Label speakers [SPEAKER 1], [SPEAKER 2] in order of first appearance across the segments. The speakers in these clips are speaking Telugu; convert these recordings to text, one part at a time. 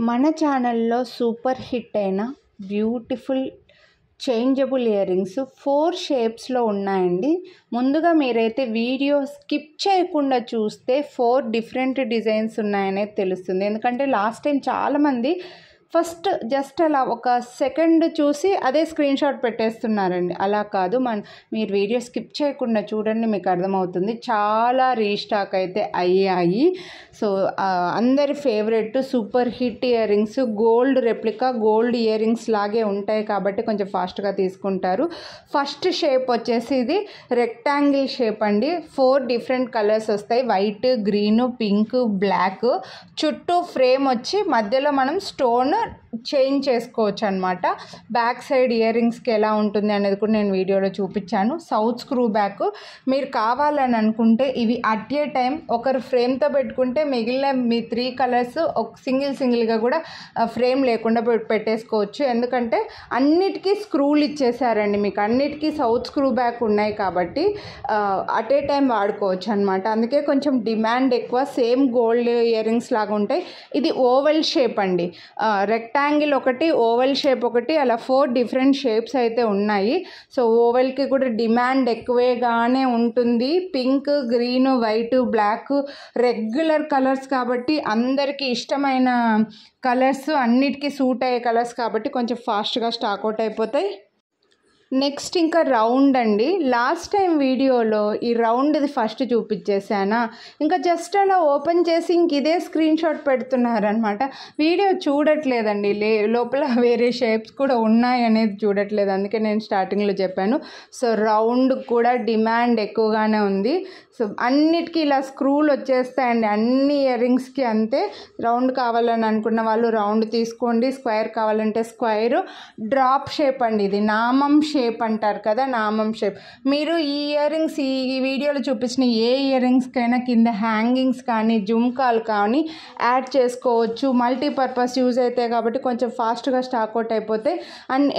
[SPEAKER 1] మన ఛానల్లో సూపర్ హిట్ అయిన బ్యూటిఫుల్ చేంజబుల్ ఇయర్ రింగ్స్ 4 షేప్స్లో ఉన్నాయండి. ముందుగా మీరైతే వీడియో స్కిప్ చేయకుండా చూస్తే 4 డిఫరెంట్ డిజైన్స్ ఉన్నాయనేది తెలుస్తుంది. ఎందుకంటే లాస్ట్ టైం చాలామంది ఫస్ట్ జస్ట్ అలా ఒక సెకండ్ చూసి అదే స్క్రీన్ షాట్ పెట్టేస్తున్నారండి. అలా కాదు, మీరు వీడియో స్కిప్ చేయకుండా చూడండి, మీకు అర్థమవుతుంది. చాలా రీస్టాక్ అయితే అయ్యాయి. సో అందరి favourite super hit ear rings, gold replica gold ear rings లాగే ఉంటాయి కాబట్టి కొంచెం ఫాస్ట్గా తీసుకుంటారు. ఫస్ట్ షేప్ వచ్చేసి ఇది రెక్టాంగిల్ షేప్ అండి. 4 డిఫరెంట్ కలర్స్ వస్తాయి, వైట్, గ్రీన్, పింక్, బ్లాక్. చుట్టూ ఫ్రేమ్ వచ్చి మధ్యలో మనం స్టోన్ చేంజ్ చేసుకోవచ్చు అనమాట. బ్యాక్ సైడ్ ఇయర్ రింగ్స్కి ఎలా ఉంటుంది అనేది కూడా నేను వీడియోలో చూపించాను. South screw back. మీరు కావాలని అనుకుంటే ఇవి అట్ ఏ టైం ఒకరు ఫ్రేమ్తో పెట్టుకుంటే మిగిలిన మీ 3 కలర్స్ ఒక సింగిల్గా కూడా ఫ్రేమ్ లేకుండా పెట్టేసుకోవచ్చు. ఎందుకంటే అన్నిటికీ స్క్రూలు ఇచ్చేసారండి, మీకు అన్నిటికీ సౌత్ స్క్రూ బ్యాక్ ఉన్నాయి కాబట్టి అట్ ఏ టైం వాడుకోవచ్చు అనమాట. అందుకే కొంచెం డిమాండ్ ఎక్కువ. సేమ్ గోల్డ్ ఇయర్ రింగ్స్ లాగా ఉంటాయి. ఇది ఓవెల్ షేప్ అండి. రెక్టాంగిల్ ఒకటి, ఓవెల్ షేప్ ఒకటి, అలా 4 డిఫరెంట్ షేప్స్ అయితే ఉన్నాయి. సో ఓవెల్కి కూడా డిమాండ్ ఎక్కువేగానే ఉంటుంది. Pink, green, white, black regular colours కాబట్టి అందరికీ ఇష్టమైన కలర్స్, అన్నిటికీ సూట్ అయ్యే కలర్స్ కాబట్టి కొంచెం ఫాస్ట్గా స్టాక్ అవుట్ అయిపోతాయి. నెక్స్ట్ ఇంకా రౌండ్ అండి. లాస్ట్ టైం వీడియోలో ఈ రౌండ్ది ఫస్ట్ చూపించేసానా, ఇంకా జస్ట్ అలా ఓపెన్ చేసి ఇంక ఇదే స్క్రీన్ షాట్ పెడుతున్నారనమాట. వీడియో చూడట్లేదండి, లోపల వేరే షేప్స్ కూడా ఉన్నాయి అనేది చూడట్లేదు. అందుకే నేను స్టార్టింగ్లో చెప్పాను. సో రౌండ్ కూడా డిమాండ్ ఎక్కువగానే ఉంది. సో అన్నిటికీ ఇలా స్క్రూలు వచ్చేస్తాయండి, అన్ని ఇయర్ రింగ్స్కి అంతే. రౌండ్ కావాలని అనుకున్న వాళ్ళు రౌండ్ తీసుకోండి, స్క్వేర్ కావాలంటే స్క్వేర్. డ్రాప్ షేప్ అండి, ఇది నామం షేప్ అంటారు కదా, నామం షేప్. మీరు ఈ ఇయర్ రింగ్స్ ఈ వీడియోలో చూపించిన ఏ ఇయర్ రింగ్స్కైనా కింద హ్యాంగింగ్స్ కానీ జుమ్కాలు కానీ యాడ్ చేసుకోవచ్చు. మల్టీపర్పస్ యూజ్ అవుతాయి కాబట్టి కొంచెం ఫాస్ట్గా స్టాక్ అవుట్ అయిపోతాయి. అండ్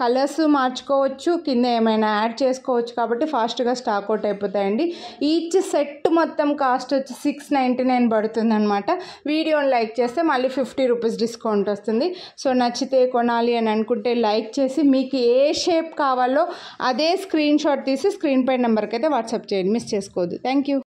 [SPEAKER 1] కలర్స్ మార్చుకోవచ్చు, కింద ఏమైనా యాడ్ చేసుకోవచ్చు కాబట్టి ఫాస్ట్గా స్టాక్ అవుట్ అయిపోతాయండి. ఈచ్ సెట్ మొత్తం కాస్ట్ వచ్చి 699 పడుతుంది అనమాట. వీడియోని లైక్ చేస్తే మళ్ళీ 50 రూపీస్ డిస్కౌంట్ వస్తుంది. సో నచ్చితే కొనాలి అని అనుకుంటే లైక్ చేసి మీకు ఏ షేప్ కావాలో అదే స్క్రీన్ షాట్ తీసి స్క్రీన్ పై నెంబర్కి అయితే వాట్సాప్ చేయండి, మిస్ చేసుకోవద్దు. Thank you.